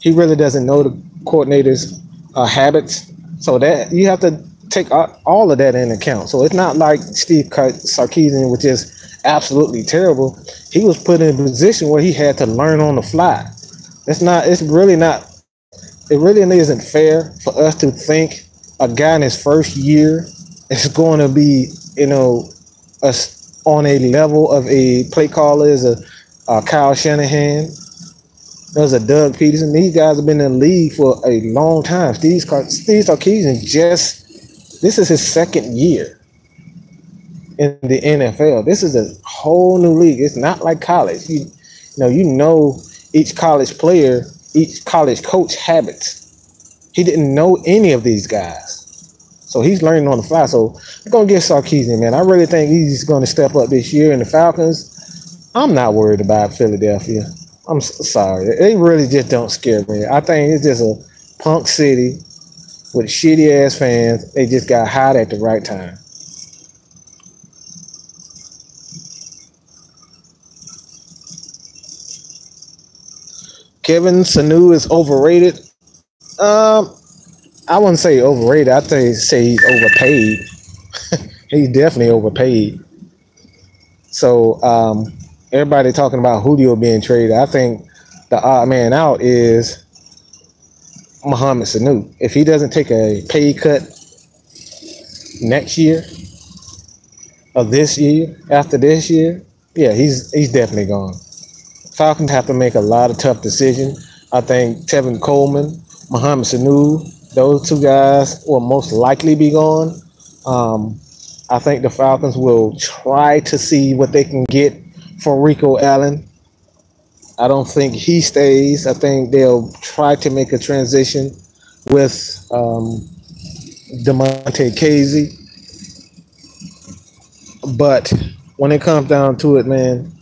He really doesn't know the coordinator's habits. So that you have to take all of that into account. So it's not like Steve Sarkisian was just absolutely terrible. He was put in a position where he had to learn on the fly. It really isn't fair for us to think a guy in his first year is going to be, on a level of a play caller as a Kyle Shanahan. There's a Doug Peterson. These guys have been in the league for a long time. Steve Sarkisian this is his second year in the NFL. This is a whole new league. It's not like college. You know each college player, each college coach habits. He didn't know any of these guys. So he's learning on the fly. So I'm going to get Sarkisian, man. I really think he's going to step up this year in the Falcons. I'm not worried about Philadelphia. I'm sorry. They really just don't scare me. I think it's just a punk city with shitty-ass fans. They just got hot at the right time. Kevin Sanu is overrated. I wouldn't say overrated. I'd say he's overpaid. He's definitely overpaid. So everybody talking about Julio being traded. I think the odd man out is Mohamed Sanu. If he doesn't take a pay cut next year or this year, after this year, yeah, he's definitely gone. Falcons have to make a lot of tough decisions. I think Tevin Coleman, Mohamed Sanu, those two guys will most likely be gone. I think the Falcons will try to see what they can get for Rico Allen. I don't think he stays. I think they'll try to make a transition with DeMonte Casey. But when it comes down to it, man,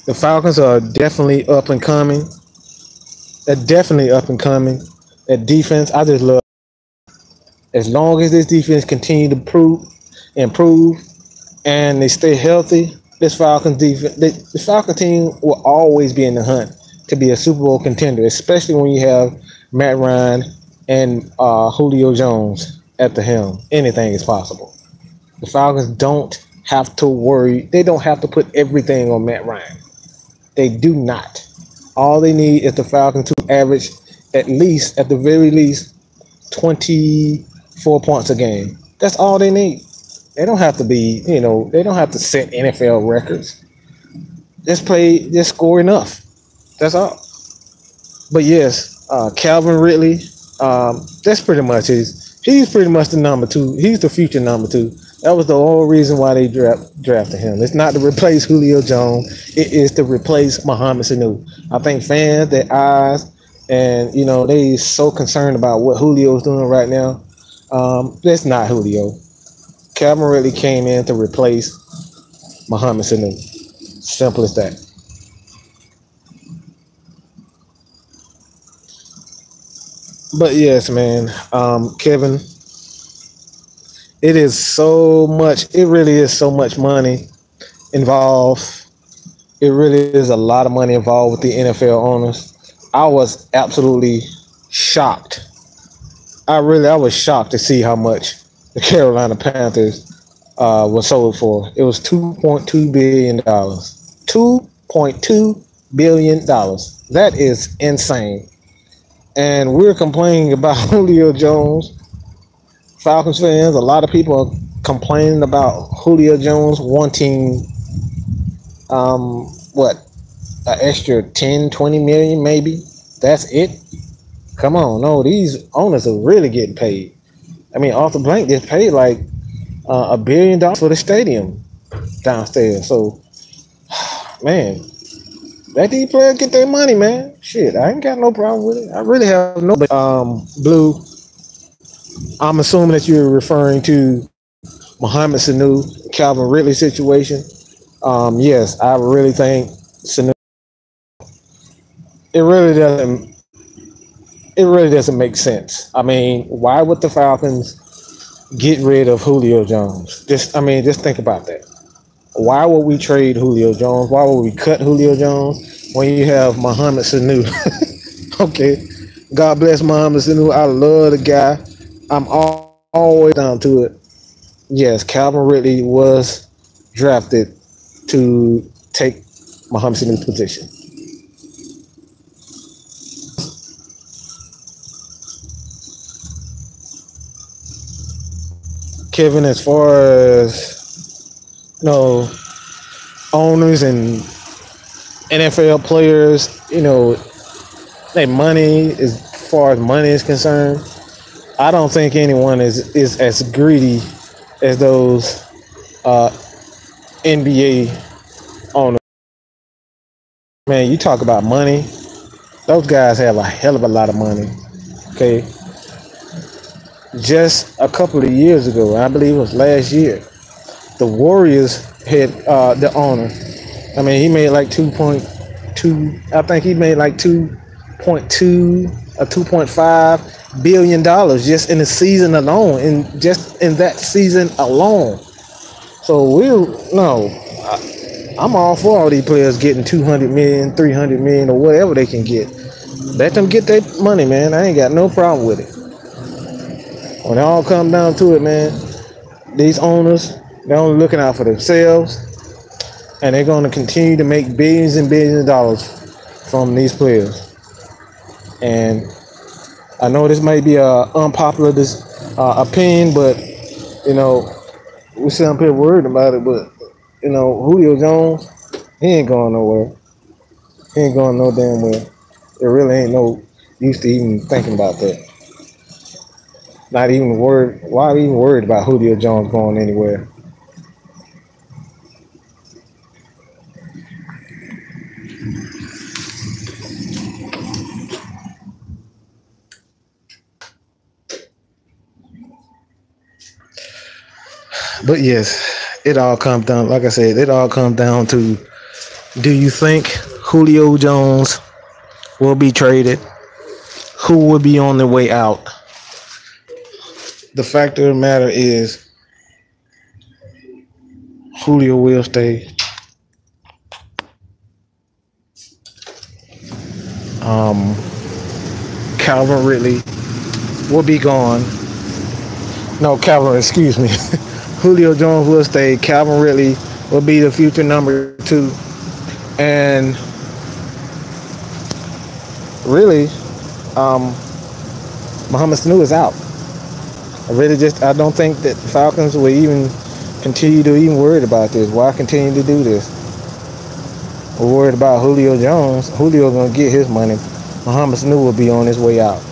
the Falcons are definitely up and coming. They're definitely up and coming. That defense, I just love. As long as this defense continue to improve, and they stay healthy, this Falcons defense, the Falcons team will always be in the hunt to be a Super Bowl contender, especially when you have Matt Ryan and Julio Jones at the helm. Anything is possible. The Falcons don't have to worry. They don't have to put everything on Matt Ryan. They do not. All they need is the Falcons to average at the very least, 24 points a game. That's all they need. They don't have to be, they don't have to set NFL records. Just score enough. That's all. But yes, Calvin Ridley, that's pretty much he's pretty much the number two. He's the future number two. That was the whole reason why they drafted him. It's not to replace Julio Jones. It is to replace Mohamed Sanu. I think fans, their eyes, and they so concerned about what Julio is doing right now. That's not Julio. Calvin Ridley came in to replace Mohamed Sanu. Simple as that. But yes, man, Kevin, it is so much. It really is so much money involved. It really is a lot of money involved with the NFL owners. I was absolutely shocked. I was shocked to see how much the Carolina Panthers was sold for. It was $2.2 billion. $2.2 billion. That is insane. And we're complaining about Julio Jones. Falcons fans, a lot of people are complaining about Julio Jones wanting what, an extra 10, 20 million maybe. That's it. Come on, no, these owners are really getting paid. I mean, off the blank, they paid like $1 billion for the stadium downstairs. So, man, let these players get their money, man. Shit, I ain't got no problem with it. I really have no. But Blue, I'm assuming that you're referring to Mohamed Sanu, Calvin Ridley situation. Yes, I really think Sanu. It really doesn't. It really doesn't make sense. I mean, why would the Falcons get rid of Julio Jones? Just think about that. Why would we trade Julio Jones? Why would we cut Julio Jones when you have Mohamed Sanu? Okay, God bless Mohamed Sanu. I love the guy. I'm always down to it. Yes, Calvin Ridley was drafted to take Mohamed Sanu's position. Kevin, as far as owners and NFL players, their money, as far as money is concerned, I don't think anyone is as greedy as those NBA owners. Man, you talk about money. Those guys have a hell of a lot of money. Okay. Just a couple of years ago, I believe it was last year, the Warriors had the owner. I mean, he made like 2.2. I think he made like 2.2 or 2.5 billion dollars just in the season alone, and just in that season alone. So I'm all for all these players getting 200 million, 300 million, or whatever they can get. Let them get their money, man. I ain't got no problem with it. When it all comes down to it, man, these owners, they're only looking out for themselves, and they're going to continue to make billions and billions of dollars from these players. And I know this may be a unpopular opinion, but we some people worried about it. But Julio Jones, he ain't going nowhere. He ain't going no damn where. There really ain't no use to even thinking about that. Not even worried. Why are we even worried about Julio Jones going anywhere? But yes, it all comes down. Like I said, it all comes down to: do you think Julio Jones will be traded? Who will be on the way out? The fact of the matter is, Julio will stay. Um, Calvin Ridley will be gone. No, Calvin, excuse me. Julio Jones will stay. Calvin Ridley will be the future number two. And really, Mohamed Sanu is out. I don't think that the Falcons will even continue to even worry about this? Why continue to do this? We're worried about Julio Jones. Julio gonna get his money. Muhammad Sanu will be on his way out.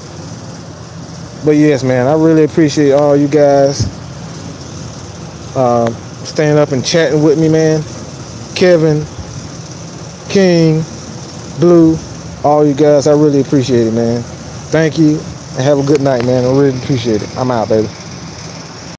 But yes, man, I really appreciate all you guys staying up and chatting with me, man. Kevin, King, Blue, all you guys, I really appreciate it, man. Thank you, and have a good night, man. I really appreciate it. I'm out, baby.